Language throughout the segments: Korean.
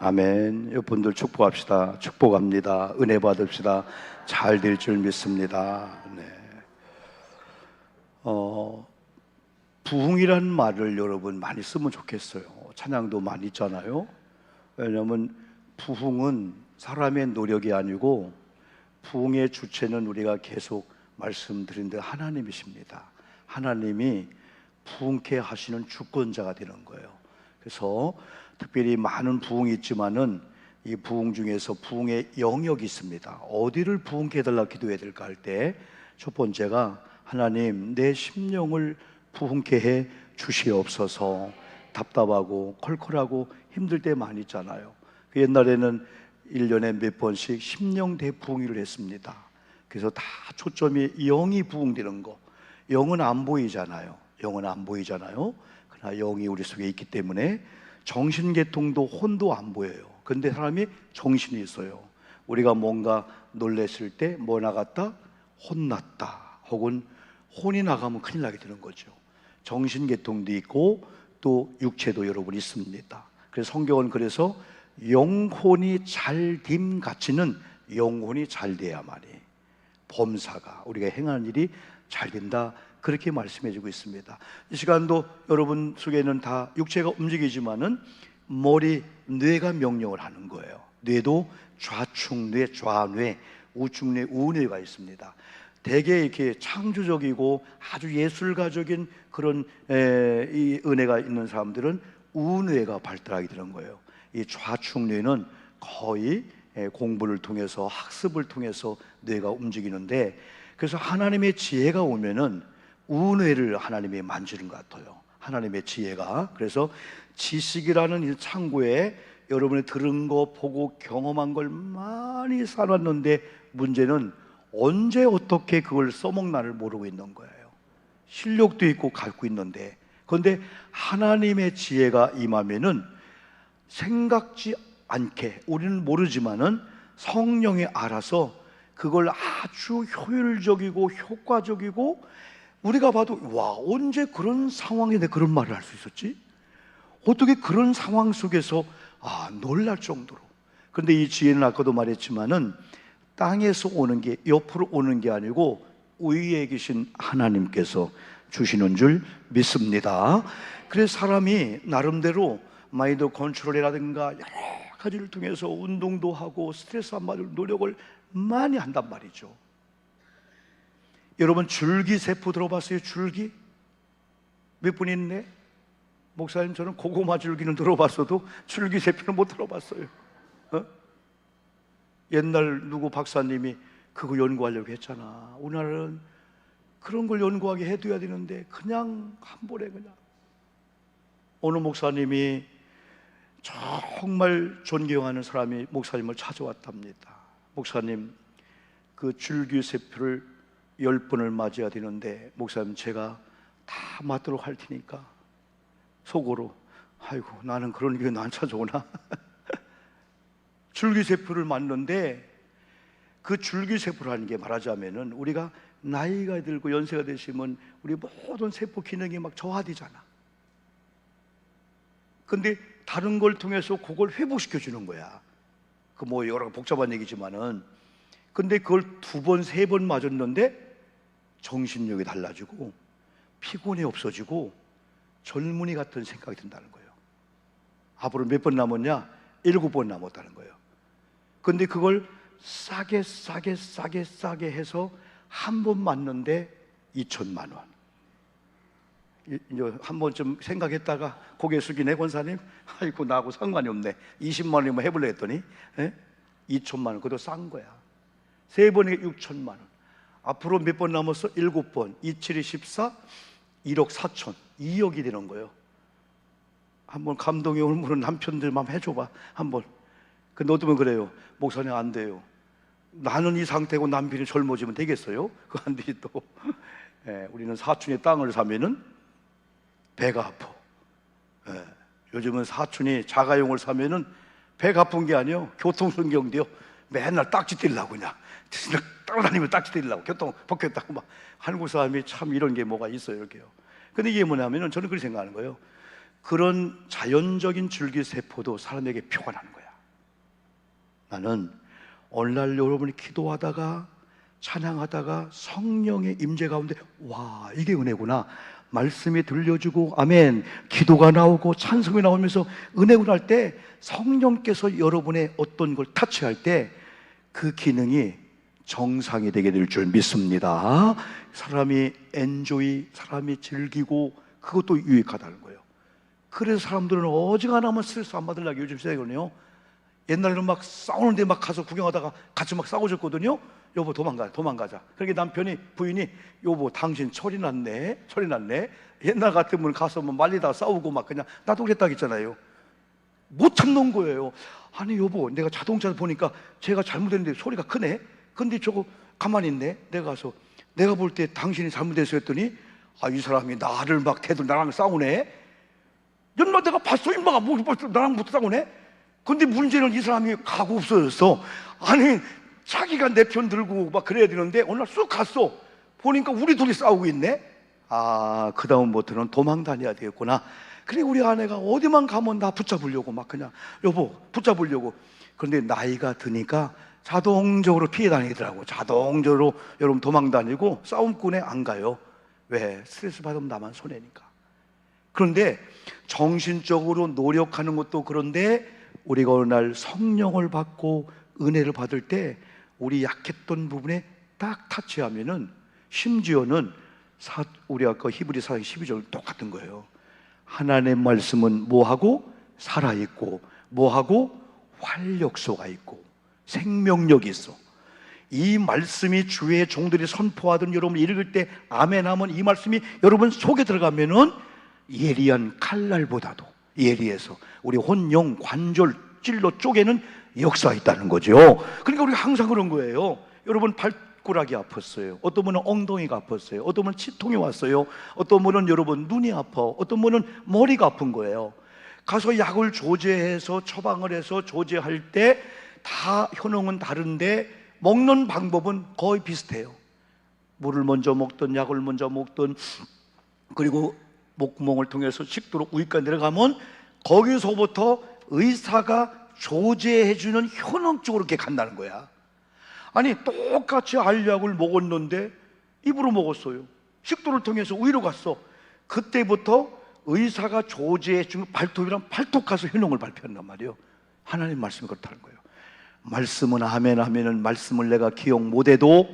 아멘. 여러분들 축복합시다. 축복합니다. 은혜 받읍시다. 잘 될 줄 믿습니다. 네. 부흥이라는 말을 여러분 많이 쓰면 좋겠어요. 찬양도 많이 있잖아요. 왜냐하면 부흥은 사람의 노력이 아니고 부흥의 주체는 우리가 계속 말씀드린 대로 하나님이십니다. 하나님이 부흥케 하시는 주권자가 되는 거예요. 그래서 특별히 많은 부흥이 있지만은 이 부흥 중에서 부흥의 영역이 있습니다. 어디를 부흥케 해달라 기도해야 될까 할 때 첫 번째가 하나님 내 심령을 부흥케 해 주시옵소서. 답답하고 컬컬하고 힘들 때 많이 있잖아요. 옛날에는 1년에 몇 번씩 심령대 부흥회를 했습니다. 그래서 다 초점이 영이 부흥되는 거. 영은 안 보이잖아요. 영은 안 보이잖아요. 그러나 영이 우리 속에 있기 때문에 정신계통도 혼도 안 보여요. 근데 사람이 정신이 있어요. 우리가 뭔가 놀랬을 때 뭐 나갔다? 혼났다. 혹은 혼이 나가면 큰일 나게 되는 거죠. 정신계통도 있고 또 육체도 여러분 있습니다. 그래서 성경은 그래서 영혼이 잘됨 같이는 영혼이 잘 돼야만이 범사가 우리가 행하는 일이 잘 된다, 그렇게 말씀해 주고 있습니다. 이 시간도 여러분 속에는 다 육체가 움직이지만은 머리, 뇌가 명령을 하는 거예요. 뇌도 좌측뇌, 좌뇌, 우측뇌, 우뇌가 있습니다. 되게 이렇게 창조적이고 아주 예술가적인 그런 이 은혜가 있는 사람들은 우뇌가 발달하게 되는 거예요. 이 좌측뇌는 거의 공부를 통해서 학습을 통해서 뇌가 움직이는데, 그래서 하나님의 지혜가 오면은 우뇌를 하나님이 만지는 것 같아요. 하나님의 지혜가. 그래서 지식이라는 이 창고에 여러분이 들은 거, 보고 경험한 걸 많이 쌓아놨는데 문제는 언제 어떻게 그걸 써먹나를 모르고 있는 거예요. 실력도 있고 갖고 있는데, 그런데 하나님의 지혜가 임하면은 생각지 않게, 우리는 모르지만은 성령이 알아서 그걸 아주 효율적이고 효과적이고, 우리가 봐도 와, 언제 그런 상황에 내 그런 말을 할 수 있었지? 어떻게 그런 상황 속에서 놀랄 정도로. 그런데 이 지혜는 아까도 말했지만은 땅에서 오는 게, 옆으로 오는 게 아니고 위에 계신 하나님께서 주시는 줄 믿습니다. 그래서 사람이 나름대로 마인드 컨트롤이라든가 여러 가지를 통해서 운동도 하고 스트레스 안 받을 노력을 많이 한단 말이죠. 여러분 줄기세포 들어봤어요? 줄기? 몇 분 있네? 목사님, 저는 고구마 줄기는 들어봤어도 줄기세포는 못 들어봤어요. 옛날 누구 박사님이 그거 연구하려고 했잖아. 우리나라는 그런 걸 연구하게 해둬야 되는데 그냥 한 번에 그냥. 어느 목사님이 정말 존경하는 사람이 목사님을 찾아왔답니다. 목사님, 그 줄기세포를 10번을 맞아야 되는데 목사님, 제가 다 맞도록 할 테니까. 속으로 아이고, 나는 그런 게 안 찾아오나. 줄기세포를 맞는데, 그 줄기세포라는 게 말하자면은 우리가 나이가 들고 연세가 되시면 우리 모든 세포 기능이 막 저하되잖아. 근데 다른 걸 통해서 그걸 회복시켜 주는 거야. 그 뭐 여러 복잡한 얘기지만은, 근데 그걸 2번, 3번 맞았는데 정신력이 달라지고 피곤이 없어지고 젊은이 같은 생각이 든다는 거예요. 앞으로 몇 번 남았냐? 7번 남았다는 거예요. 근데 그걸 싸게 해서 한 번 맞는데 2천만 원. 이제 한 번쯤 생각했다가 고개 숙이네, 권사님. 아이고, 나하고 상관이 없네. 20만 원이면 해볼래 했더니 2천만 원. 그것도 싼 거야. 3번에 6천만 원. 앞으로 몇 번 남았어? 7번. 2, 7이 14, 1억 4천, 2억이 되는 거예요. 한번 감동이 오면 남편들만 해줘봐, 한번. 그 너도 그래요. 목사님, 안 돼요. 나는 이 상태고 남편이 젊어지면 되겠어요? 그거 안 되지 또. 우리는 사촌이 땅을 사면은 배가 아파. 요즘은 사촌이 자가용을 사면은 배가 아픈 게 아니에요. 교통순경도요. 맨날 딱지 떼려고 그냥 따라다니면 딱지 떼려고 교통 벗겼다고 막. 한국 사람이 참 이런 게 뭐가 있어요, 이렇게요. 근데 이게 뭐냐면은 저는 그렇게 생각하는 거예요. 그런 자연적인 줄기세포도 사람에게 표가 나는 거야. 나는 오늘날 여러분이 기도하다가 찬양하다가 성령의 임재 가운데 와, 이게 은혜구나, 말씀이 들려주고 아멘, 기도가 나오고 찬송이 나오면서 은혜구나 할 때, 성령께서 여러분의 어떤 걸 타치할 때 그 기능이 정상이 되게 될 줄 믿습니다. 사람이 엔조이, 사람이 즐기고 그것도 유익하다는 거예요. 그래서 사람들은 어지간하면 스트레스 안 받으려고 요즘 시대거든요. 옛날에는 막 싸우는데 막 가서 구경하다가 같이 막 싸워줬거든요. 여보 도망가자. 그러니까 남편이, 부인이, 여보 당신 철이 났네. 옛날 같으면 가서 뭐 말리다가 싸우고 막 그냥 나도 그랬다 했잖아요. 못 참는 거예요. 아니 여보, 내가 자동차 보니까 제가 잘못했는데 소리가 크네. 근데 저거 가만히 있네. 내가 가서 내가 볼 때 당신이 잘못했어 했더니 이 사람이 나를 막 대들 나랑 싸우네. 연마 내가 봤어. 인마가 뭐 나랑 못 싸우네. 근데 문제는 이 사람이 가고 없어졌어. 아니 자기가 내 편 들고 막 그래야 되는데 어느 날 쑥 갔어. 보니까 우리 둘이 싸우고 있네. 그 다음부터는 도망 다녀야 되겠구나. 그래 우리 아내가 어디만 가면 나 붙잡으려고 막 그냥 여보 붙잡으려고. 그런데 나이가 드니까 자동적으로 피해 다니더라고. 자동적으로 여러분 도망 다니고 싸움꾼에 안 가요. 왜? 스트레스 받으면 나만 손해니까. 그런데 정신적으로 노력하는 것도 그런데 우리가 어느 날 성령을 받고 은혜를 받을 때 우리 약했던 부분에 딱 타치하면은, 심지어는 우리 아까 히브리 4장 12절 똑같은 거예요. 하나님의 말씀은 뭐하고 살아있고 뭐하고 활력소가 있고 생명력이 있어. 이 말씀이 주의 종들이 선포하던 여러분 읽을 때 아멘 하면 이 말씀이 여러분 속에 들어가면은 예리한 칼날보다도 예리해서 우리 혼, 영, 관절 찔러 쪼개는 역사가 있다는 거죠. 그러니까 우리가 항상 그런 거예요. 여러분 발가락이 아팠어요. 어떤 분은 엉덩이가 아팠어요. 어떤 분은 치통이 왔어요. 어떤 분은 여러분 눈이 아파. 어떤 분은 머리가 아픈 거예요. 가서 약을 조제해서 처방을 해서 조제할 때 다 효능은 다른데 먹는 방법은 거의 비슷해요. 물을 먼저 먹든 약을 먼저 먹든, 그리고 목구멍을 통해서 식도로 위까지 내려가면 거기서부터 의사가 조제해주는 효능 쪽으로 이렇게 간다는 거야. 아니 똑같이 알약을 먹었는데 입으로 먹었어요. 식도를 통해서 위로 갔어. 그때부터 의사가 조제해주는 발톱이랑 발톱 가서 효능을 발표한단 말이에요. 하나님 말씀이 그렇다는 거예요. 말씀은 아멘 하면은 말씀을 내가 기억 못해도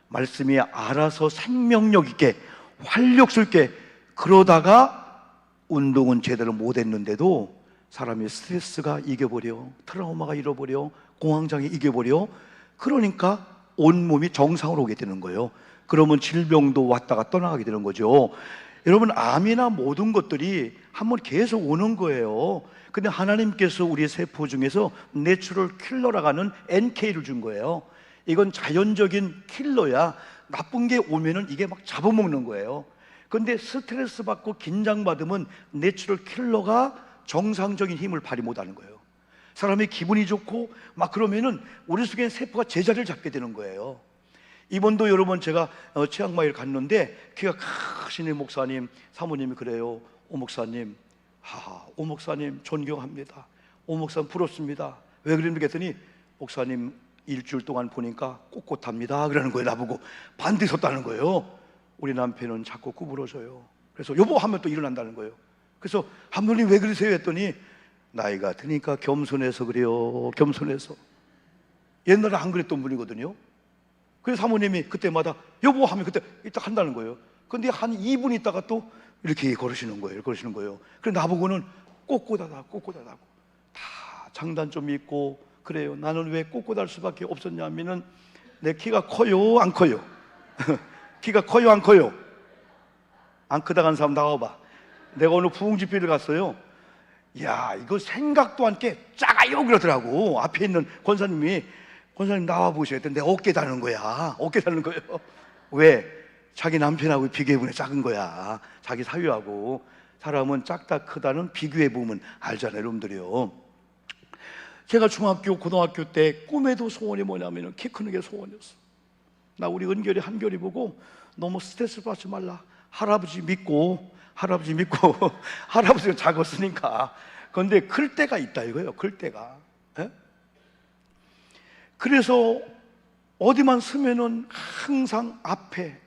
말씀이 알아서 생명력 있게 활력소 있게, 그러다가 운동은 제대로 못했는데도 사람이 스트레스가 이겨버려, 트라우마가 잃어버려, 공황장애 이겨버려. 그러니까 온몸이 정상으로 오게 되는 거예요. 그러면 질병도 왔다가 떠나가게 되는 거죠. 여러분 암이나 모든 것들이 한번 계속 오는 거예요. 근데 하나님께서 우리 세포 중에서 내추럴 킬러라고 하는 NK를 준 거예요. 이건 자연적인 킬러야. 나쁜 게 오면은 이게 막 잡아먹는 거예요. 근데 스트레스 받고 긴장받으면 내추럴 킬러가 정상적인 힘을 발휘 못하는 거예요. 사람이 기분이 좋고 막 그러면은 우리 속에 세포가 제자리를 잡게 되는 거예요. 이번도 여러분 제가 치앙마이를 갔는데 키가 크신 목사님, 사모님이 그래요. 오 목사님, 오 목사님 존경합니다. 오 목사님 부럽습니다. 왜 그랬는지 했더니 목사님 일주일 동안 보니까 꼿꼿합니다 그러는 거예요. 나보고 반드시 섰다는 거예요. 우리 남편은 자꾸 구부러져요. 그래서 여보 하면 또 일어난다는 거예요. 그래서 한분이 왜 그러세요 했더니 나이가 드니까 겸손해서 그래요. 겸손해서. 옛날에 안 그랬던 분이거든요. 그래서 사모님이 그때마다 여보 하면 그때 이따 한다는 거예요. 근데 한 2분 있다가 또 이렇게 걸으시는 거예요. 그래서 나보고는 꼿꼿하다고 다 장단점이 있고 그래요. 나는 왜 꼿꼿할 수밖에 없었냐면은 내 키가 커요 안 커요? 키가 커요 안 커요? 안 크다 간 사람 나와봐. 내가 오늘 부흥집회를 갔어요. 야 이거 생각도 않게 작아요 그러더라고. 앞에 있는 권사님이 권사님 나와 보셔야 돼. 내 어깨 다는 거야. 왜? 자기 남편하고 비교해보면 작은 거야. 자기 사위하고. 사람은 작다 크다는 비교해보면 알잖아요 여러분들이요. 제가 중학교 고등학교 때 꿈에도 소원이 뭐냐면 키 크는 게 소원이었어. 나 우리 은결이 한결이 보고 너무 스트레스 받지 말라. 할아버지 믿고 할아버지가 작았으니까. 그런데 클 때가 있다 이거예요. 클 때가. 에? 그래서 어디만 서면은 항상 앞에.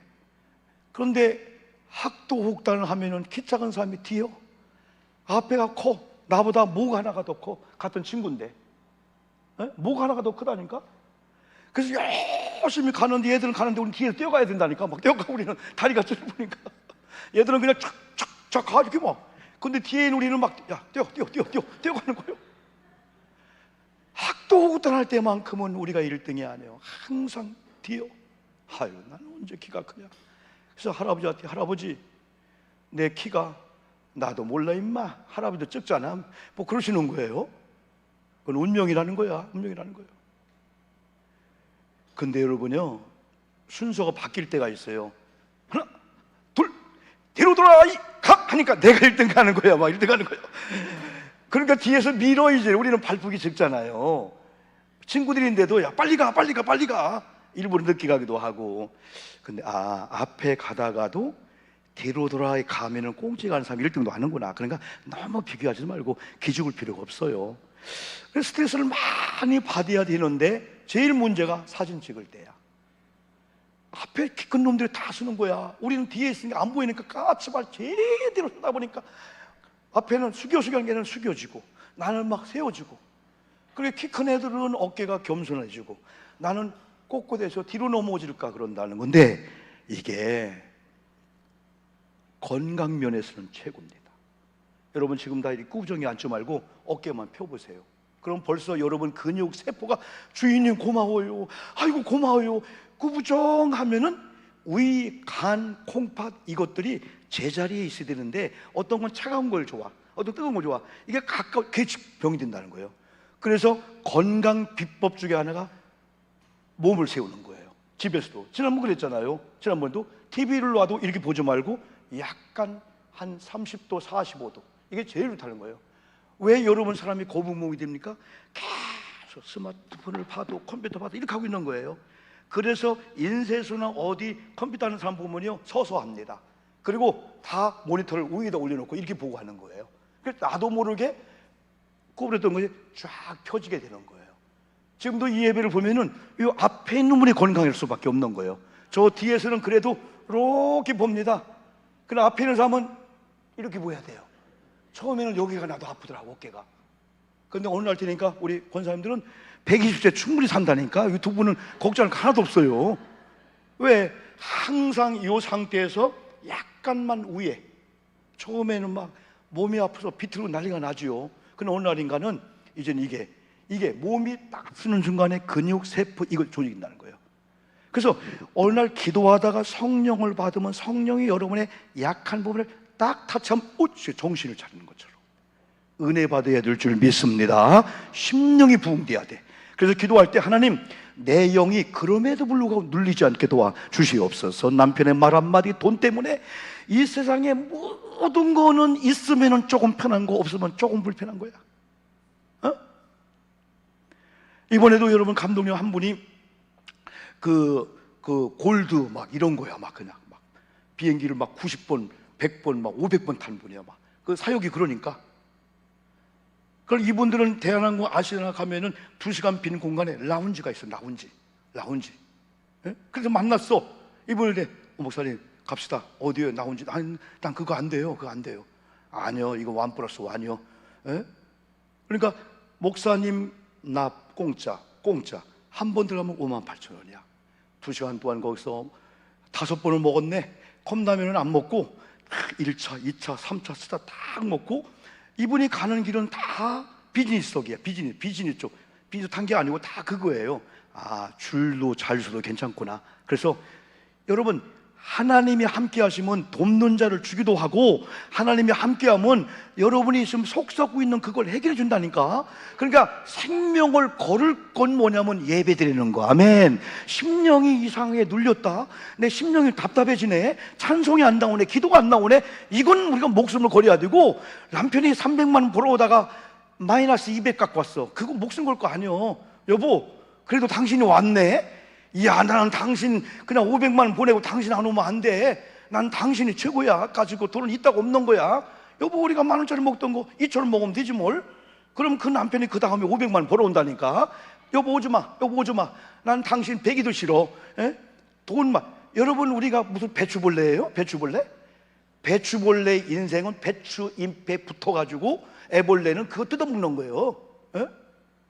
그런데 학도혹단을 하면은 키 작은 사람이 뒤요. 앞에가 커. 나보다 목 하나가 더 커. 같은 친구인데 목 하나가 더 크다니까. 그래서 열심히 가는데, 얘들은 가는데 우리는 뒤에서 뛰어가야 된다니까. 막 뛰어가고 우리는 다리가 짧으니까 얘들은 그냥 착착착 가 이렇게 막. 근데 뒤에 있는 우리는 막 야 뛰어가는 거예요. 학도혹단 할 때만큼은 우리가 1등이 아니에요. 항상 뒤요. 아유, 나는 언제 키가 크냐. 그래서 할아버지한테, 할아버지 내 키가, 나도 몰라 임마, 할아버지도 적잖아, 뭐 그러시는 거예요. 그건 운명이라는 거야. 운명이라는 거예요. 근데 여러분요, 순서가 바뀔 때가 있어요. 하나 둘 뒤로 돌아 가 하니까 내가 1등 가는 거야. 막 1등 가는 거예요. 그러니까 뒤에서 밀어. 이제 우리는 발목이 적잖아요. 친구들인데도 야 빨리 가 빨리 가 빨리 가, 일부러 늦게 가기도 하고. 근데 앞에 가다가도 뒤로 돌아 가면은 꽁지 가는 사람이 1등도 하는구나. 그러니까 너무 비교하지 말고 기죽을 필요가 없어요. 그래서 스트레스를 많이 받아야 되는데 제일 문제가 사진 찍을 때야. 앞에 키 큰 놈들이 다 쓰는 거야. 우리는 뒤에 있으니까 안 보이니까 까치발 제대로 쓰다 보니까 앞에는 숙여주는 게 아니라 숙여지고, 나는 막 세워지고. 그리고 키 큰 애들은 어깨가 겸손해지고, 나는 꼿꼿해서 뒤로 넘어질까 그런다는 건데, 이게 건강 면에서는 최고입니다. 여러분 지금 다 이렇게 꾸부정히 앉지 말고 어깨만 펴보세요. 그럼 벌써 여러분 근육 세포가 주인님 고마워요, 아이고 고마워요. 꾸부정하면은 위, 간, 콩팥 이것들이 제자리에 있어야 되는데, 어떤 건 차가운 걸 좋아, 어떤 뜨거운 걸 좋아. 이게 가까워 병이 된다는 거예요. 그래서 건강 비법 중에 하나가 몸을 세우는 거예요. 집에서도 지난번 그랬잖아요. 지난번도 TV를 놔도 이렇게 보지 말고 약간 한 30도 45도, 이게 제일 좋다는 거예요. 왜 여러분 사람이 거북목이 됩니까? 계속 스마트폰을 봐도 컴퓨터 봐도 이렇게 하고 있는 거예요. 그래서 인쇄소나 어디 컴퓨터 하는 사람 보면요 서서 합니다. 그리고 다 모니터를 위에다 올려놓고 이렇게 보고 하는 거예요. 그래서 나도 모르게 구부렸던 것이 쫙 펴지게 되는 거예요. 지금도 이 예배를 보면은 이 앞에 있는 분이 건강할 수밖에 없는 거예요. 저 뒤에서는 그래도 이렇게 봅니다. 그러나 앞에 있는 사람은 이렇게 보여야 돼요. 처음에는 여기가 나도 아프더라고, 어깨가. 근데 어느 날 되니까 우리 권사님들은 120세 충분히 산다니까 이 두 분은 걱정할 거 하나도 없어요. 왜? 항상 이 상태에서 약간만 위에. 처음에는 막 몸이 아파서 비틀고 난리가 나지요. 근데 어느 날인가는 이제는 이게 몸이 딱 쓰는 순간에 근육, 세포 이걸 조직인다는 거예요. 그래서 어느 날 기도하다가 성령을 받으면 성령이 여러분의 약한 부분을 딱 타치하면 정신을 차리는 것처럼 은혜 받아야 될 줄 믿습니다. 심령이 부흥돼야 돼. 그래서 기도할 때 하나님, 내 영이 그럼에도 불구하고 눌리지 않게 도와 주시옵소서. 남편의 말 한마디, 돈 때문에 이 세상에 모든 거는 있으면 조금 편한 거, 없으면 조금 불편한 거야. 이번에도 여러분 감독님 한 분이 골드 막 이런 거야. 막 그냥 막 비행기를 막 90번, 100번, 막 500번 탄 분이야. 막 그 사역이 그러니까. 그럼 이분들은 대한항공 아시아나 가면은 2시간 빈 공간에 라운지가 있어. 라운지. 예? 그래서 만났어. 이분을 목사님 갑시다. 어디요? 라운지. 난 그거 안 돼요. 그거 안 돼요. 아니요, 이거 1+1이요. 예? 그러니까 목사님 나 공짜 한 번 들어가면 58,000원이야 2시간 동안 거기서 5번을 먹었네. 컵라면은 안 먹고 1차, 2차, 3차, 4차 딱 먹고, 이분이 가는 길은 다 비즈니스석이야. 비즈니스 쪽. 비즈니스 탄 게 아니고 다 그거예요. 줄도 잘 서도 괜찮구나. 그래서 여러분, 하나님이 함께 하시면 돕는 자를 주기도 하고, 하나님이 함께 하면 여러분이 지금 속 썩고 있는 그걸 해결해 준다니까. 그러니까 생명을 걸을 건 뭐냐면 예배 드리는 거. 아멘. 심령이 이상하게 눌렸다, 내 심령이 답답해지네, 찬송이 안 나오네, 기도가 안 나오네, 이건 우리가 목숨을 걸어야 되고. 남편이 300만 원 벌어오다가 마이너스 200 갖고 왔어. 그거 목숨 걸 거 아니요. 여보, 그래도 당신이 왔네. 야, 나는 당신 그냥 500만 원 보내고 당신 안 오면 안 돼. 난 당신이 최고야. 가지고 돈은 있다고 없는 거야. 여보, 우리가 10,000원짜리 먹던 거 2,000원 먹으면 되지 뭘. 그럼 그 남편이 그 다음에 500만 원 벌어온다니까. 여보 오지 마, 여보 오지 마. 난 당신 배기도 싫어. 에? 돈만. 여러분, 우리가 무슨 배추벌레예요? 배추벌레? 배추벌레 인생은 배추 잎에 붙어가지고 애벌레는 그거 뜯어먹는 거예요. 에?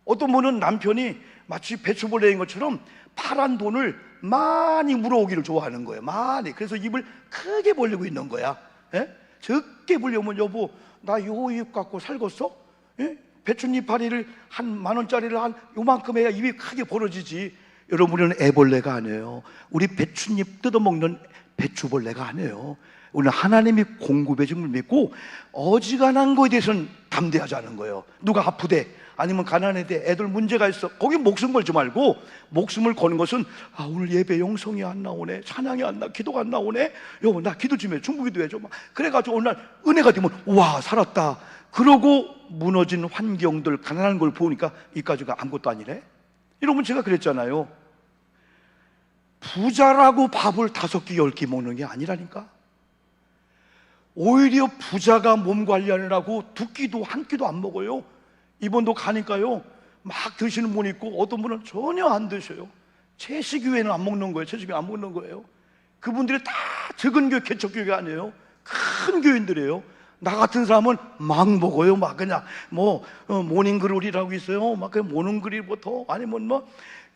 어떤 분은 남편이 마치 배추벌레인 것처럼 파란 돈을 많이 물어오기를 좋아하는 거예요. 많이. 그래서 입을 크게 벌리고 있는 거야. 에? 적게 벌려면 여보 나 요 입 갖고 살겠어? 에? 배춧잎 파리를 한 10,000원짜리를 한 요만큼 해야 입이 크게 벌어지지. 여러분은 애벌레가 아니에요. 우리 배춧잎 뜯어먹는 배추벌레가 아니에요. 우리는 하나님이 공급해 줌을 믿고 어지간한 거에 대해서는 담대하지 않은 거예요. 누가 아프대 아니면 가난해대 애들 문제가 있어 거기 목숨 걸지 말고, 목숨을 거는 것은 아 오늘 예배 영성이 안 나오네, 찬양이 안 나, 기도가 안 나오네, 여보 나 기도 좀 해, 중보기도 해줘. 그래가지고 오늘 날 은혜가 되면 와 살았다 그러고 무너진 환경들 가난한 걸 보니까 이까지가 아무것도 아니네. 여러분 제가 그랬잖아요. 부자라고 밥을 5끼 10끼 먹는 게 아니라니까. 오히려 부자가 몸 관리하느라고 2끼도 1끼도 안 먹어요. 이번도 가니까요 막 드시는 분 있고 어떤 분은 전혀 안 드셔요. 채식교회는 안 먹는 거예요. 채식교회 안 먹는 거예요. 그분들이 다 적은 교회, 개척교회가 아니에요. 큰 교인들이에요. 나 같은 사람은 막 먹어요. 막 그냥 모닝글로리라고 있어요. 막 그냥 모닝글로리부터 아니면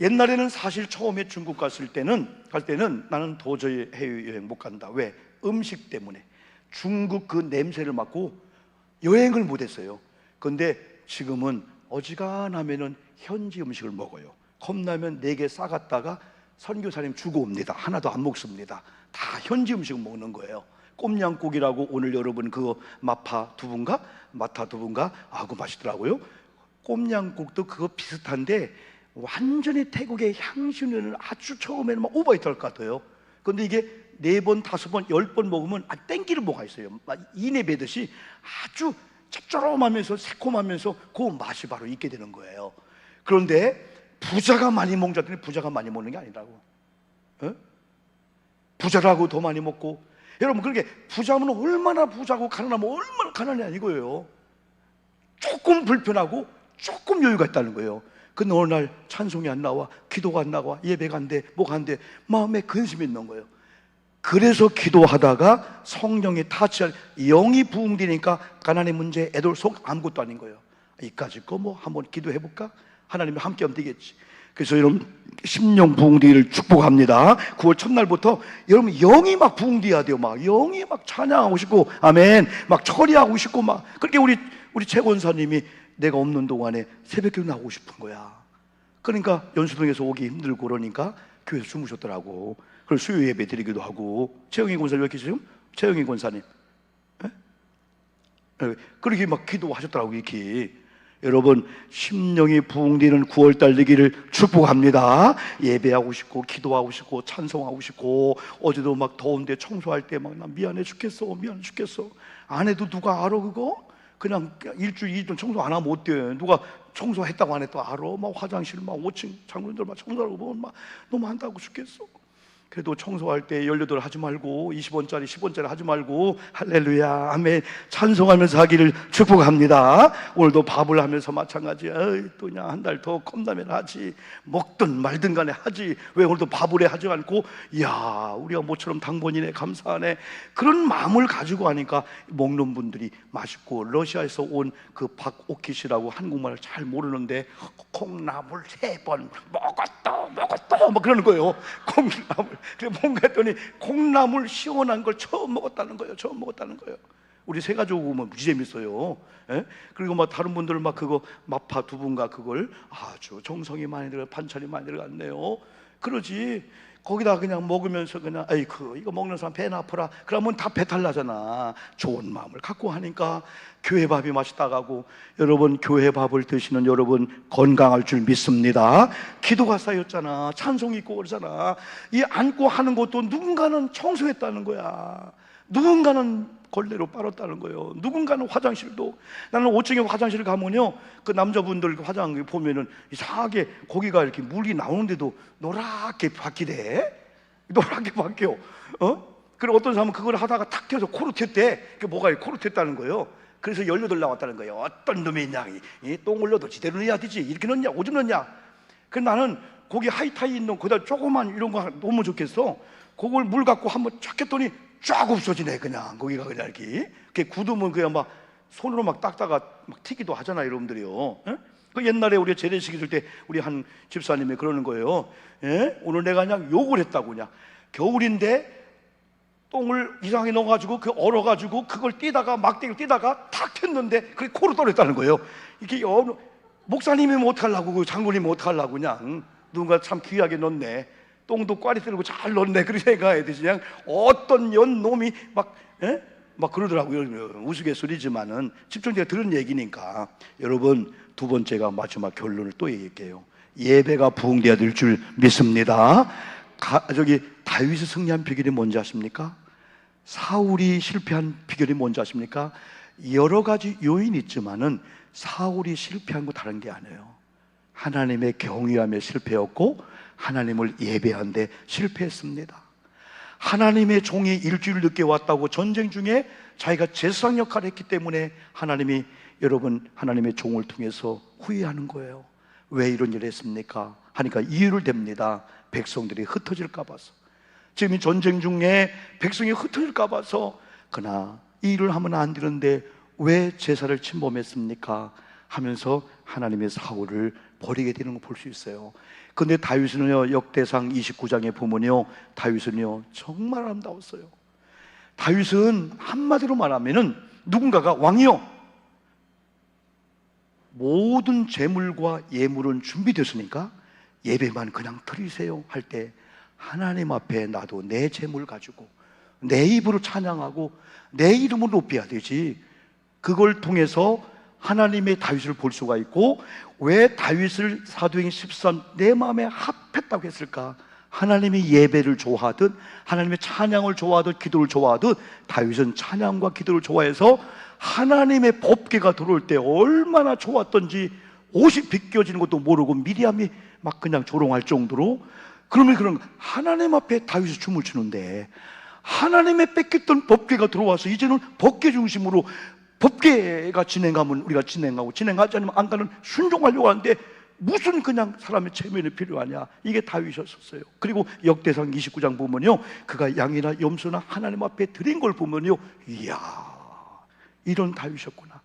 옛날에는 사실 처음에 중국 갈 때는 나는 도저히 해외여행 못 간다. 왜? 음식 때문에. 중국 그 냄새를 맡고 여행을 못 했어요. 그런데 지금은 어지간하면은 현지 음식을 먹어요. 컵라면 4개 싸갔다가 선교사님 주고 옵니다. 하나도 안 먹습니다. 다 현지 음식을 먹는 거예요. 꼼냥국이라고 오늘 여러분 그거 마타 두부인가 아그 맛있더라고요. 꼼냥국도 그거 비슷한데 완전히 태국의 향신료는 아주 처음에는 막 오버히트할 것 같아요. 근데 이게 4번, 5번, 10번 먹으면 땡기는 뭐가 있어요. 막 이내 배듯이 아주 짭조름하면서 새콤하면서 그 맛이 바로 있게 되는 거예요. 그런데 부자가 많이 먹자더니 부자가 많이 먹는 게 아니라고. 부자라고 더 많이 먹고, 여러분 그렇게 부자면 얼마나 부자고 가난하면 얼마나 가난이 아니고요. 조금 불편하고 조금 여유가 있다는 거예요. 근데 어느 날 찬송이 안 나와, 기도가 안 나와, 예배가 안 돼, 뭐가 안 돼, 마음에 근심이 있는 거예요. 그래서 기도하다가 성령이 타치할 영이 부흥되니까 가난의 문제, 애들 속 아무것도 아닌 거예요. 이까짓 거 한번 기도해 볼까? 하나님이 함께하면 되겠지. 그래서 여러분 심령 부흥되기를 축복합니다. 9월 첫날부터 여러분 영이 막 부흥돼야 돼요. 막 영이 막 찬양하고 싶고, 아멘, 막 처리하고 싶고 막. 그렇게 우리 최 권사님이 내가 없는 동안에 새벽기도 나오고 싶은 거야. 그러니까 연수동에서 오기 힘들고 그러니까 교회에서 주무셨더라고. 그걸 수요 예배 드리기도 하고. 최영희 권사님 왜 계세요? 최영희 권사님 그렇게 막 기도하셨더라고. 이렇게 여러분 심령이 부흥되는 9월달 되기를 축복합니다. 예배하고 싶고 기도하고 싶고 찬송하고 싶고. 어제도 막 더운데 청소할 때 막 나 미안해 죽겠어 안 해도 누가 알아 그거? 그냥 일주일 2주 청소 안 하면 어때? 누가 청소했다고 안 했다고 알아? 막 화장실 막 5층 장로님들 막 청소하고 보면 막 너무 한다고 죽겠어. 그래도 청소할 때 18 하지 말고 20원짜리 10원짜리 하지 말고 할렐루야 아멘 찬송하면서 하기를 축복합니다. 오늘도 밥을 하면서 마찬가지야. 또 그냥 한 달 더 컵라면 하지, 먹든 말든 간에 하지, 왜 오늘도 밥을 해 하지 않고 야 우리가 모처럼 당번이네 감사하네 그런 마음을 가지고 하니까 먹는 분들이 맛있고. 러시아에서 온 그 박오키시라고 한국말을 잘 모르는데 콩나물 3번 먹었다 막 그러는 거예요. 콩나물. 그래 뭔가 했더니 콩나물 시원한 걸 처음 먹었다는 거예요. 우리 세 가족 오면 무지 재밌어요. 예? 그리고 막 다른 분들은 막 그거 마파 두부인가 그걸 아주 정성이 많이 들어 반찬이 많이 들어갔네요. 그러지. 거기다 그냥 먹으면서 그냥 아이고 이거 먹는 사람 배나 아프라 그러면 다 배탈 나잖아. 좋은 마음을 갖고 하니까 교회 밥이 맛있다가고. 여러분 교회 밥을 드시는 여러분 건강할 줄 믿습니다. 기도가 쌓였잖아. 찬송이 있고 그러잖아. 이 앉고 하는 것도 누군가는 청소했다는 거야. 누군가는 걸레로 빨았다는 거예요. 누군가는 화장실도. 나는 5층에 화장실 가면요 그 남자분들 화장 보면은 이상하게 거기가 이렇게 물이 나오는데도 노랗게 바뀌대. 노랗게 바뀌어. 그리고 어떤 사람은 그걸 하다가 탁 튀어서 코로 튀었대. 그게 뭐가 코로 튀었다는 거예요. 그래서 18 나왔다는 거예요. 어떤 놈이 있냐, 이 똥 흘려도 제대로 넣어야 되지, 이렇게 넣냐, 오줌 넣냐. 그 나는 거기 하이타이 있는 거기다 조그만 이런 거 너무 좋겠어. 그걸 물 갖고 한번 쫙 했더니 쫙 없어지네. 그냥 거기가 그냥 이렇게 굳으면 그냥 막 손으로 막 닦다가 막 튀기도 하잖아요, 여러분들이요. 예? 그 옛날에 우리 재래식 있을 때 우리 한 집사님이 그러는 거예요. 예? 오늘 내가 그냥 욕을 했다고. 그냥 겨울인데 똥을 이상하게 넣어가지고 그 얼어가지고 그걸 띄다가 막대기를 띄다가 탁 텄는데 그게 코로 떨어졌다는 거예요. 이게 목사님이면 어떡하려고, 그 장로님이면 어떡하려고, 그냥 누군가 참 귀하게 넣네, 똥도 꽈리 들고 잘 넣네, 그렇게 생각해야 되지. 그냥 어떤 연놈이 막 그러더라고요. 우스갯소리지만은 집중적으로 들은 얘기니까. 여러분, 두 번째가 마지막 결론을 또 얘기할게요. 예배가 부흥되어야 될 줄 믿습니다. 다윗이 승리한 비결이 뭔지 아십니까? 사울이 실패한 비결이 뭔지 아십니까? 여러 가지 요인이 있지만은 사울이 실패한 거 다른 게 아니에요. 하나님의 경외함에 실패했고 하나님을 예배한 데 실패했습니다. 하나님의 종이 일주일 늦게 왔다고 전쟁 중에 자기가 제사장 역할을 했기 때문에 하나님이, 여러분, 하나님의 종을 통해서 후회하는 거예요. 왜 이런 일을 했습니까? 하니까 이유를 댑니다. 백성들이 흩어질까 봐서. 지금 이 전쟁 중에 백성이 흩어질까 봐서. 그러나 이 일을 하면 안 되는데 왜 제사를 침범했습니까? 하면서 하나님의 사울을 버리게 되는 걸 볼 수 있어요. 근데 다윗은요, 역대상 29장에 보면요, 다윗은요 정말 아름다웠어요. 다윗은 한마디로 말하면은, 누군가가 왕이요, 모든 재물과 예물은 준비됐으니까 예배만 그냥 드리세요 할 때, 하나님 앞에 나도 내 재물 가지고 내 입으로 찬양하고 내 이름을 높여야 되지. 그걸 통해서 하나님의 다윗을 볼 수가 있고, 왜 다윗을 사도행전 13 내 마음에 합했다고 했을까? 하나님의 예배를 좋아하듯, 하나님의 찬양을 좋아하듯, 기도를 좋아하듯, 다윗은 찬양과 기도를 좋아해서 하나님의 법궤가 들어올 때 얼마나 좋았던지 옷이 벗겨지는 것도 모르고 미리암이 막 그냥 조롱할 정도로. 그러면 그런 하나님 앞에 다윗이 춤을 추는데, 하나님의 뺏겼던 법궤가 들어와서 이제는 법궤 중심으로 법궤가 진행하면 우리가 진행하고, 진행하지 않으면 안 가는 순종하려고 하는데 무슨 그냥 사람의 체면이 필요하냐. 이게 다윗이었어요. 그리고 역대상 29장 보면요, 그가 양이나 염소나 하나님 앞에 드린 걸 보면요, 이야, 이런 다윗이었구나.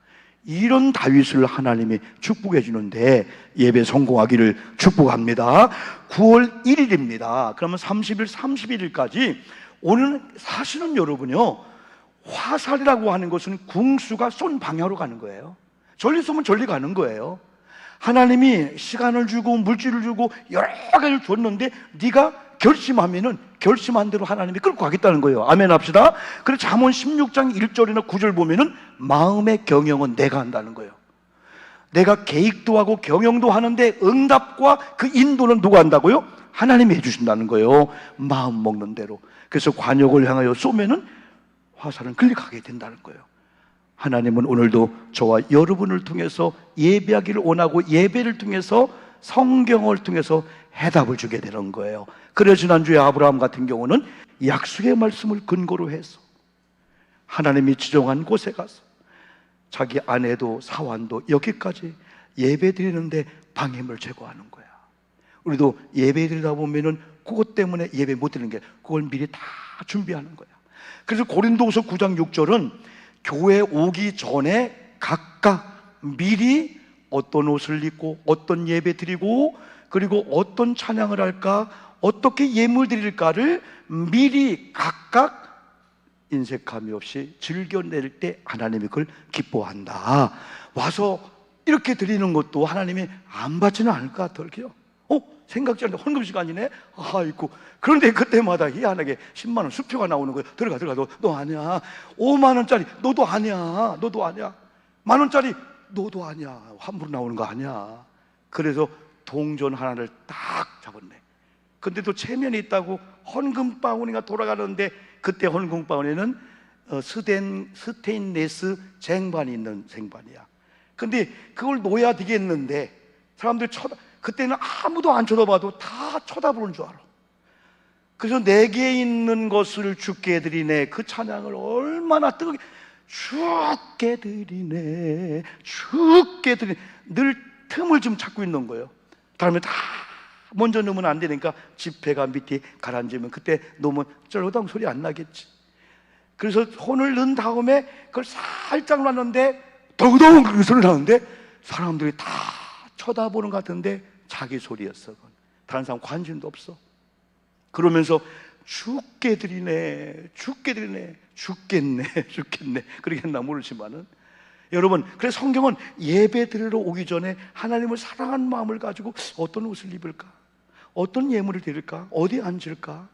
이런 다윗을 하나님이 축복해 주는데 예배 성공하기를 축복합니다. 9월 1일입니다 그러면 30일, 31일까지 오늘 사실은 여러분요, 화살이라고 하는 것은 궁수가 쏜 방향으로 가는 거예요. 전리 쏘면 전리 가는 거예요. 하나님이 시간을 주고 물질을 주고 여러 가지를 줬는데 네가 결심하면은 결심한 대로 하나님이 끌고 가겠다는 거예요. 아멘 합시다. 그래서 잠언 16장 1절이나 9절 보면은 마음의 경영은 내가 한다는 거예요. 내가 계획도 하고 경영도 하는데 응답과 그 인도는 누가 한다고요? 하나님이 해주신다는 거예요. 마음 먹는 대로. 그래서 관역을 향하여 쏘면은 화살은 끌려가게 된다는 거예요. 하나님은 오늘도 저와 여러분을 통해서 예배하기를 원하고 예배를 통해서 성경을 통해서 해답을 주게 되는 거예요. 그래서 지난주에 아브라함 같은 경우는 약속의 말씀을 근거로 해서 하나님이 지정한 곳에 가서 자기 아내도 사환도 여기까지 예배 드리는데 방해물 제거하는 거야. 우리도 예배 드리다 보면은 그것 때문에 예배 못 드리는 게, 그걸 미리 다 준비하는 거야. 그래서 고린도후서 9장 6절은 교회 오기 전에 각각 미리 어떤 옷을 입고 어떤 예배 드리고 그리고 어떤 찬양을 할까, 어떻게 예물 드릴까를 미리 각각 인색함이 없이 즐겨낼 때 하나님이 그걸 기뻐한다. 와서 이렇게 드리는 것도 하나님이 안 받지는 않을 것 같아요. 생각지 않는데 헌금 시간이네? 아이고. 그런데 그때마다 희한하게 10만 원 수표가 나오는 거예요. 들어가 너 아니야. 5만 원짜리 너도 아니야. 너도 아니야. 만 원짜리 너도 아니야. 환불 나오는 거 아니야. 그래서 동전 하나를 딱 잡았네. 근데 또 체면이 있다고 헌금바구니가 돌아가는데, 그때 헌금바구니는 스테인레스 쟁반이 있는 쟁반이야. 근데 그걸 놓아야 되겠는데 사람들이 그때는 아무도 안 쳐다봐도 다 쳐다보는 줄 알아. 그래서 내게 있는 것을 주께 드리네, 그 찬양을 얼마나 뜨겁게, 주께 드리네, 주께 드리네, 늘 틈을 좀 찾고 있는 거예요. 다음에 다 먼저 넣으면 안 되니까 지폐가 밑에 가라앉으면 그때 넣으면 쩔어당 소리 안 나겠지. 그래서 손을 넣은 다음에 그걸 살짝 놨는데 덩덩 그 소리 나는데 사람들이 다 쳐다보는 것 같은데 자기 소리였어. 다른 사람 관심도 없어. 그러면서 죽게 드리네, 죽게 드리네, 죽겠네, 죽겠네 그러겠나 모르지만은 여러분, 그래서 성경은 예배 드리러 오기 전에 하나님을 사랑하는 마음을 가지고 어떤 옷을 입을까, 어떤 예물을 드릴까, 어디 앉을까,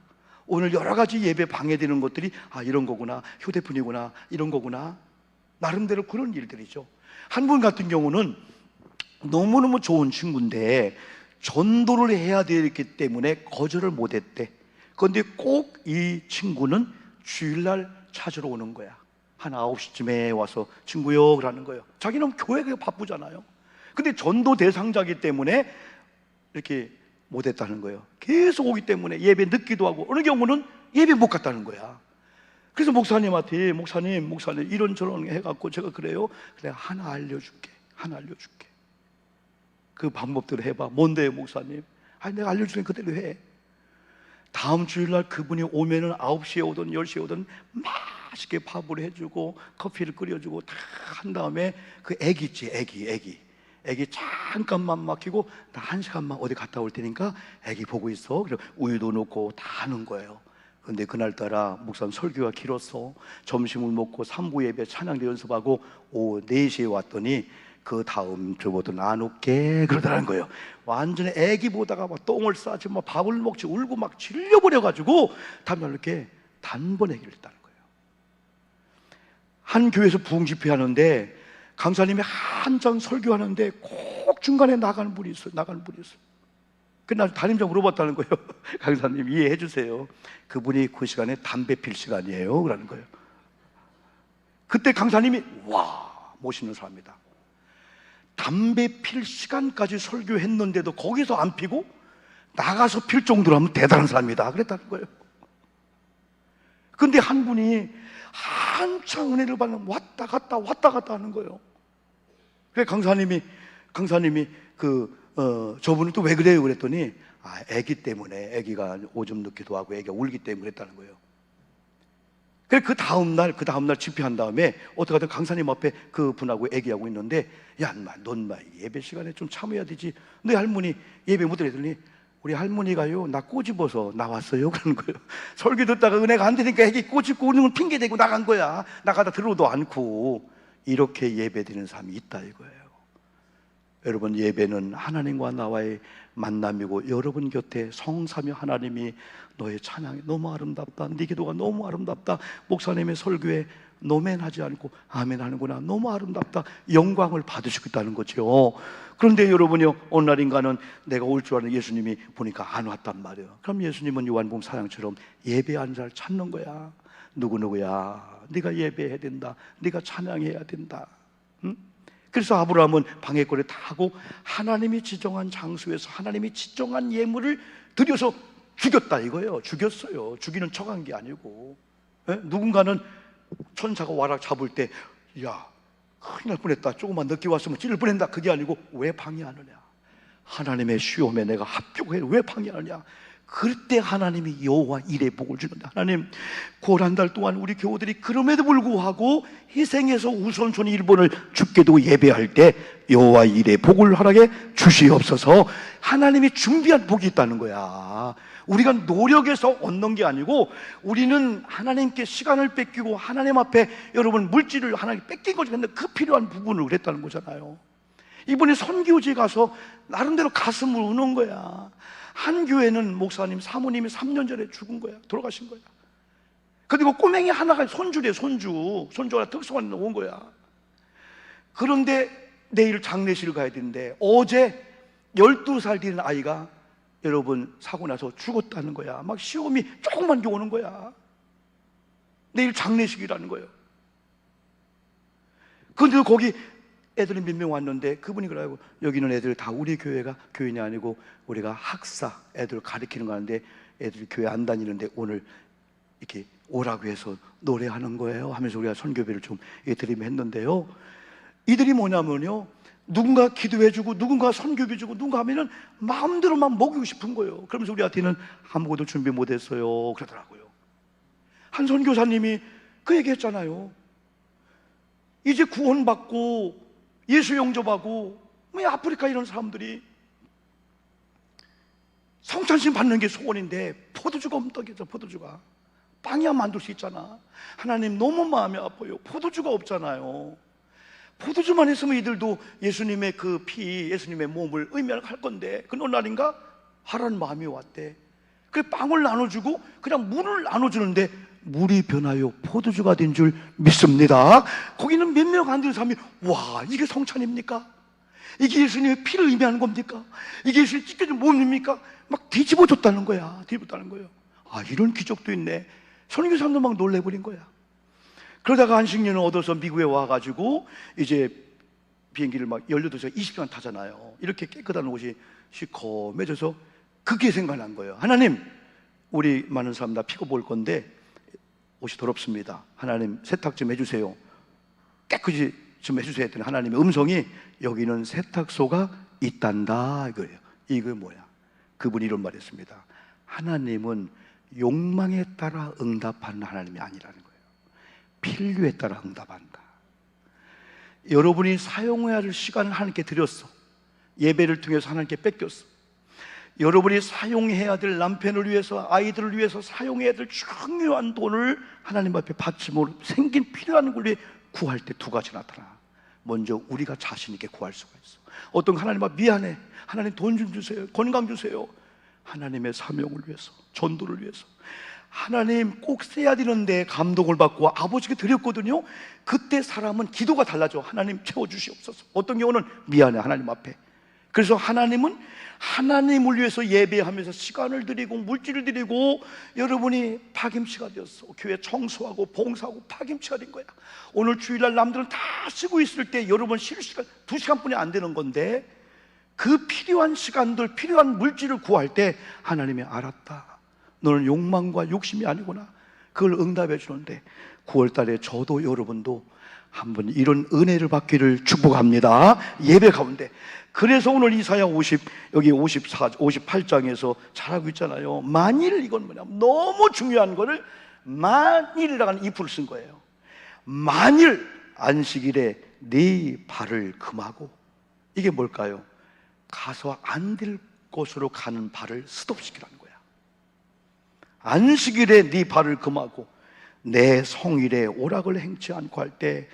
오늘 여러 가지 예배 방해되는 것들이 이런 거구나, 휴대폰이구나, 이런 거구나, 나름대로 그런 일들이죠. 한 분 같은 경우는 너무너무 좋은 친구인데 전도를 해야 되기 때문에 거절을 못했대. 그런데 꼭 이 친구는 주일날 찾으러 오는 거야. 한 9시쯤에 와서 친구요 라는 거예요. 자기는 교회가 바쁘잖아요. 근데 전도 대상자이기 때문에 이렇게 못했다는 거예요. 계속 오기 때문에 예배 늦기도 하고 어느 경우는 예배 못 갔다는 거야. 그래서 목사님한테 목사님 이런저런 해갖고 제가 그래요. 그래 하나 알려줄게. 그 방법대로 해봐. 뭔데요 목사님? 내가 알려주는 그대로 해. 다음 주일날 그분이 오면은 9시에 오든 10시에 오든 맛있게 밥을 해주고 커피를 끓여주고 다 한 다음에 그 애기 있지, 애기 잠깐만 맡기고 나 1시간만 어디 갔다 올 테니까 애기 보고 있어. 그리고 우유도 넣고 다 하는 거예요. 근데 그날따라 목사님 설교가 길었어. 점심을 먹고 3부 예배 찬양대 연습하고 오후 4시에 왔더니 그 다음 주부터는 안 올게 그러더라는 거예요. 완전히 애기 보다가 막 똥을 싸지 막 밥을 먹지 울고 막 질려버려가지고 다음날 이렇게 단번에 얘기를 했다는 거예요. 한 교회에서 부흥 집회 하는데 강사님이 한참 설교하는데 꼭 중간에 나가는 분이 있어요. 그날 담임자 물어봤다는 거예요. 강사님 이해해 주세요. 그분이 그 시간에 담배 필 시간이에요 그러는 거예요. 그때 강사님이 와 멋있는 사람이다. 담배 필 시간까지 설교했는데도 거기서 안 피고 나가서 필 정도로 하면 대단한 사람이다 그랬다는 거예요. 근데 한 분이 한창 은혜를 받는 왔다 갔다 하는 거예요. 그래 강사님이 저분은 또 왜 그래요 그랬더니 애기 때문에, 애기가 오줌 넣기도 하고 애기가 울기 때문에 그랬다는 거예요. 그래 그 다음날 집회한 다음에 어떻게 하든 강사님 앞에 그 분하고 얘기하고 있는데 야 넌 예배 시간에 좀 참아야 되지. 너희 할머니 예배 못 드렸더니 우리 할머니가요 나 꼬집어서 나왔어요 그러는 거예요. 설교 듣다가 은혜가 안 되니까 애기 꼬집고 오는 걸 핑계대고 나간 거야. 나가다 들어도 않고. 이렇게 예배드리는 사람이 있다 이거예요. 여러분 예배는 하나님과 나와의 만남이고 여러분 곁에 성삼위 하나님이 너의 찬양이 너무 아름답다, 네 기도가 너무 아름답다, 목사님의 설교에 노멘하지 않고 아멘 하는구나, 너무 아름답다, 영광을 받으시고 있다는 거죠. 그런데 여러분이요 어느 날인가는 내가 올 줄 아는 예수님이 보니까 안 왔단 말이에요. 그럼 예수님은 요한복음 4장처럼 예배하는 자를 찾는 거야. 누구야 네가 예배해야 된다, 네가 찬양해야 된다. 응? 그래서 아브라함은 방해거리를 다 하고 하나님이 지정한 장소에서 하나님이 지정한 예물을 드려서 죽였다 이거예요. 죽였어요. 죽이는 척한 게 아니고. 누군가는 천사가 와라 잡을 때 야 큰일 날 뻔했다, 조금만 늦게 왔으면 찔릴 뻔했다, 그게 아니고 왜 방해하느냐, 하나님의 시험에 내가 합격해 왜 방해하느냐. 그때 하나님이 여호와 일의 복을 주는데, 하나님 고난 달 동안 우리 교우들이 그럼에도 불구하고 희생해서 우선순위 1번을 죽게도 예배할 때 여호와 일의 복을 허락해 주시옵소서. 하나님이 준비한 복이 있다는 거야. 우리가 노력해서 얻는 게 아니고 우리는 하나님께 시간을 뺏기고 하나님 앞에 여러분 물질을 하나님 뺏긴 거지. 근데 그 필요한 부분을 그랬다는 거잖아요. 이번에 선교지에 가서 나름대로 가슴을 우는 거야. 한 교회는 목사님 사모님이 3년 전에 죽은 거야. 돌아가신 거야. 그리고 꼬맹이 하나가 손주래. 손주가 특수관에 온 거야. 그런데 내일 장례식을 가야 되는데 어제 12살 된 아이가 여러분 사고 나서 죽었다는 거야. 막 시험이 조금만 게 오는 거야. 내일 장례식이라는 거예요. 그런데 거기 애들이 몇 명 왔는데 그분이 그러고 여기는 애들 다 우리 교회가 교인이 아니고 우리가 학사 애들 가르치는 거 하는데 애들이 교회 안 다니는데 오늘 이렇게 오라고 해서 노래하는 거예요 하면서 우리가 선교배를 좀 드리면 했는데요, 이들이 뭐냐면요 누군가 기도해주고 누군가 선교해주고 누군가 하면은 마음대로 막 먹이고 싶은 거예요. 그러면서 우리한테는 아무것도 준비 못했어요 그러더라고요. 한 선교사님이 그 얘기했잖아요. 이제 구원받고 예수 영접하고 왜 아프리카 이런 사람들이 성찬신 받는 게 소원인데 포도주가 없다겠죠. 포도주가 빵이야 만들 수 있잖아. 하나님 너무 마음이 아파요. 포도주가 없잖아요. 포도주만 있으면 이들도 예수님의 그 피, 예수님의 몸을 의미할 건데 그 어느 날인가 하라는 마음이 왔대. 그래 빵을 나눠주고 그냥 물을 나눠주는데 물이 변하여 포도주가 된 줄 믿습니다. 거기는 몇 명 안 되는 사람이 와 이게 성찬입니까? 이게 예수님의 피를 의미하는 겁니까? 이게 예수님 찢겨진 몸입니까? 막 뒤집어줬다는 거야. 뒤집었다는 거예요. 아 이런 기적도 있네. 선교사님도 막 놀래버린 거야. 그러다가 안식년을 얻어서 미국에 와가지고 이제 비행기를 막 18시간 20시간 타잖아요. 이렇게 깨끗한 옷이 시커매져서 그게 생각난 거예요. 하나님 우리 많은 사람 다 피고 볼 건데 옷이 더럽습니다. 하나님 세탁 좀 해주세요. 깨끗이 좀 해주세요 했더니 하나님의 음성이 여기는 세탁소가 있단다 이거예요. 이거 뭐야? 그분이 이런 말 했습니다. 하나님은 욕망에 따라 응답하는 하나님이 아니라는 거예요. 필요에 따라 응답한다. 여러분이 사용해야 할 시간을 하나님께 드렸어. 예배를 통해서 하나님께 뺏겼어. 여러분이 사용해야 될 남편을 위해서 아이들을 위해서 사용해야 될 중요한 돈을 하나님 앞에 받지 못하고 생긴 필요한 걸 위해 구할 때 두 가지 나타나. 먼저 우리가 자신 있게 구할 수가 있어. 어떤 하나님 앞 미안해 하나님 돈 좀 주세요 건강 주세요. 하나님의 사명을 위해서 전도를 위해서 하나님 꼭 써야 되는데 감동을 받고 아버지께 드렸거든요. 그때 사람은 기도가 달라져. 하나님 채워주시옵소서. 어떤 경우는 미안해 하나님 앞에. 그래서 하나님은 하나님을 위해서 예배하면서 시간을 드리고 물질을 드리고 여러분이 파김치가 되었어. 교회 청소하고 봉사하고 파김치가 된 거야. 오늘 주일날 남들은 다 쉬고 있을 때 여러분 쉴 시간 2시간뿐이 안 되는 건데 그 필요한 시간들 필요한 물질을 구할 때 하나님이 알았다. 너는 욕망과 욕심이 아니구나. 그걸 응답해 주는데 9월달에 저도 여러분도 한번 이런 은혜를 받기를 축복합니다. 예배 가운데. 그래서 오늘 이사야 50 여기 58장에서 잘하고 있잖아요. 만일 이건 뭐냐면 너무 중요한 거를 만일이라는 if를 쓴 거예요. 만일 안식일에 네 발을 금하고 이게 뭘까요? 가서 안 될 곳으로 가는 발을 스톱시키라는 거야. 안식일에 네 발을 금하고 내 성일에 오락을 행치 않고 할 때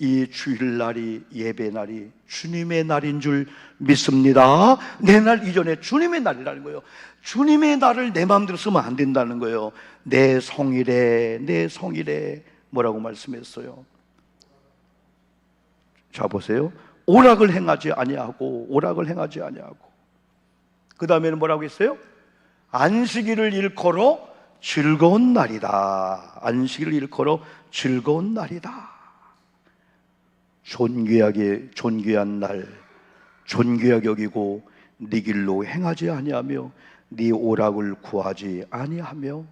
이 주일날이 예배날이 주님의 날인 줄 믿습니다. 내 날 이전에 주님의 날이라는 거예요. 주님의 날을 내 마음대로 쓰면 안 된다는 거예요. 내 성일에 뭐라고 말씀했어요? 자 보세요. 오락을 행하지 아니하고 그 다음에는 뭐라고 했어요? 안식일을 일컬어 즐거운 날이다. 안식일을 일컬어 즐거운 날이다. 존귀한 날, 존귀하게 여기고 네 길로 행하지 아니하며 네 오락을 구하지 아니하며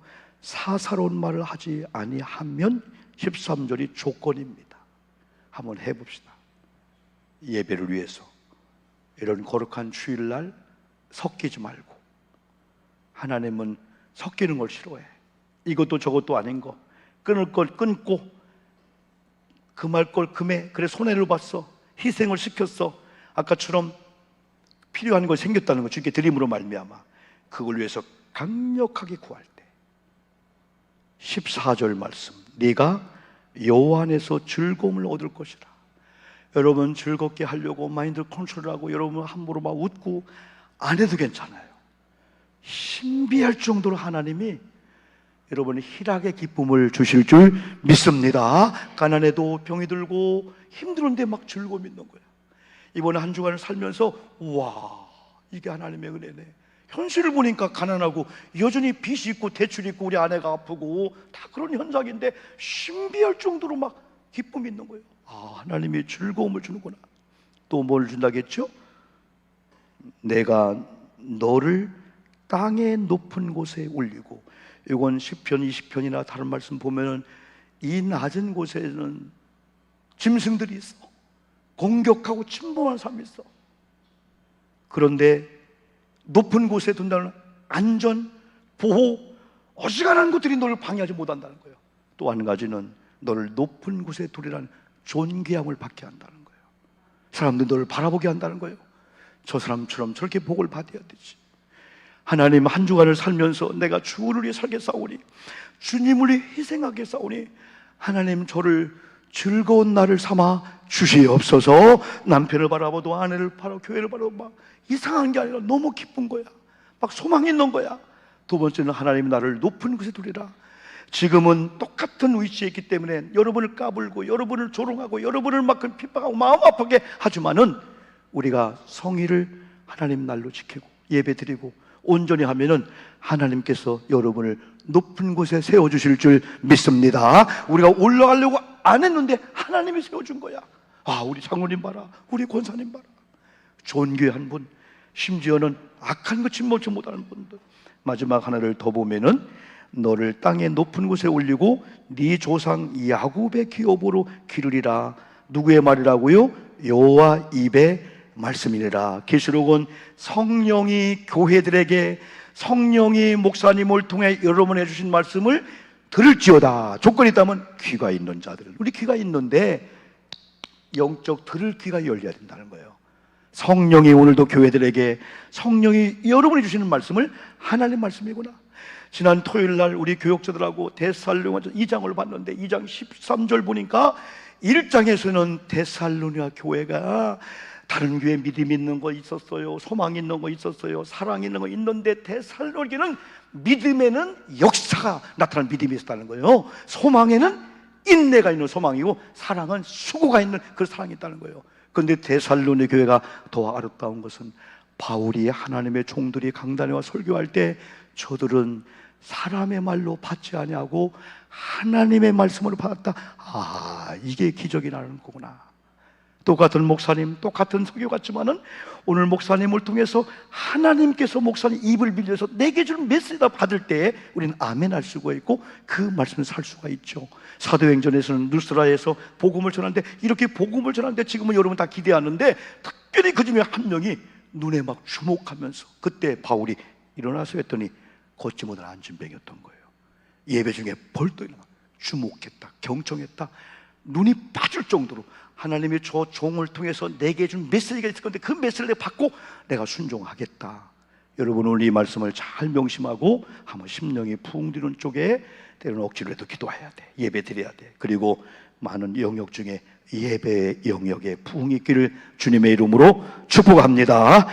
사사로운 말을 하지 아니하면 13절이 조건입니다. 한번 해봅시다. 예배를 위해서 이런 거룩한 주일날 섞이지 말고. 하나님은 섞이는 걸 싫어해. 이것도 저것도 아닌 거 끊을 걸 끊고 금할 걸 금해. 그래 손해를 봤어. 희생을 시켰어. 아까처럼 필요한 걸 생겼다는 거 주께 드림으로 말미암아 그걸 위해서 강력하게 구할 때 14절 말씀 네가 여호와 안에서 즐거움을 얻을 것이라. 여러분 즐겁게 하려고 마인드 컨트롤하고 여러분 함부로 막 웃고 안 해도 괜찮아요. 신비할 정도로 하나님이 여러분이 희락의 기쁨을 주실 줄 믿습니다. 가난해도 병이 들고 힘들은데 막 즐거움 있는 거야. 이번에 한 주간을 살면서 와 이게 하나님의 은혜네. 현실을 보니까 가난하고 여전히 빚이 있고 대출이 있고 우리 아내가 아프고 다 그런 현상인데 신비할 정도로 막 기쁨이 있는 거예요. 아 하나님이 즐거움을 주는구나. 또 뭘 준다겠죠? 내가 너를 땅의 높은 곳에 올리고. 이건 10편 20편이나 다른 말씀 보면은 이 낮은 곳에는 짐승들이 있어. 공격하고 침범하는 사람이 있어. 그런데 높은 곳에 둔다는 안전, 보호, 어지간한 것들이 너를 방해하지 못한다는 거예요. 또 한 가지는 너를 높은 곳에 두리라는 존귀함을 받게 한다는 거예요. 사람들이 너를 바라보게 한다는 거예요. 저 사람처럼 저렇게 복을 받아야 되지. 하나님, 한 주간을 살면서 내가 주를 위해 살겠사오니, 주님을 위해 희생하겠사오니 하나님 저를 즐거운 날을 삼아 주시옵소서. 남편을 바라보도 아내를 바라보고 교회를 바라보도 막 이상한 게 아니라 너무 기쁜 거야. 막 소망이 있는 거야. 두 번째는 하나님 나를 높은 곳에 두리라. 지금은 똑같은 위치에 있기 때문에 여러분을 까불고 여러분을 조롱하고 여러분을 막 핍박하고 마음 아프게 하지만은 우리가 성의를 하나님 날로 지키고 예배드리고 온전히 하면은 하나님께서 여러분을 높은 곳에 세워주실 줄 믿습니다. 우리가 올라가려고 안 했는데 하나님이 세워준 거야. 아, 우리 장로님 봐라, 우리 권사님 봐라. 존귀한 분, 심지어는 악한 것 침몰치 못하는 분들. 마지막 하나를 더 보면은 너를 땅의 높은 곳에 올리고 네 조상 야곱의 기업으로 기르리라. 누구의 말이라고요? 여호와 입의 말씀이니라. 계시록은 성령이 교회들에게, 성령이 목사님을 통해 여러분 해주신 말씀을 들을지어다. 조건이 있다면 귀가 있는 자들은. 우리 귀가 있는데 영적 들을 귀가 열려야 된다는 거예요. 성령이 오늘도 교회들에게, 성령이 여러분이 주시는 말씀을 하나님 말씀이구나. 지난 토요일 날 우리 교역자들하고 데살로니가 2장을 봤는데 2장 13절 보니까 1장에서는 데살로니가 교회가 다른 교회 믿음 있는 거 있었어요, 소망 있는 거 있었어요, 사랑 있는 거 있는데 데살로니가는 믿음에는 역사가 나타나는 믿음이 있었다는 거예요. 소망에는 인내가 있는 소망이고 사랑은 수고가 있는 그 사랑이 있다는 거예요. 그런데 데살로니 교회가 더 아름다운 것은 바울이 하나님의 종들이 강단에 와 설교할 때 저들은 사람의 말로 받지 아니하고 하나님의 말씀으로 받았다. 아, 이게 기적이 나는 거구나. 똑같은 목사님, 똑같은 설교 같지만은 오늘 목사님을 통해서 하나님께서 목사님 입을 빌려서 내게 주는 메시지를 받을 때 우리는 아멘 할 수가 있고 그 말씀을 살 수가 있죠. 사도행전에서는 누스라에서 복음을 전하는데, 이렇게 복음을 전하는데 지금은 여러분 다 기대하는데 특별히 그 중에 한 명이 눈에 막 주목하면서, 그때 바울이 일어나서 했더니 걷지 못한 안진병이었던 거예요. 예배 중에 벌떡 일어나 주목했다, 경청했다. 눈이 빠질 정도로 하나님이 저 종을 통해서 내게 준 메시지가 있을 건데 그 메시지를 받고 내가 순종하겠다. 여러분 오늘 이 말씀을 잘 명심하고 한번 심령이 붕 드는 쪽에 때로는 억지로라도 기도해야 돼. 예배 드려야 돼. 그리고 많은 영역 중에 예배의 영역에 부흥이 있기를 주님의 이름으로 축복합니다.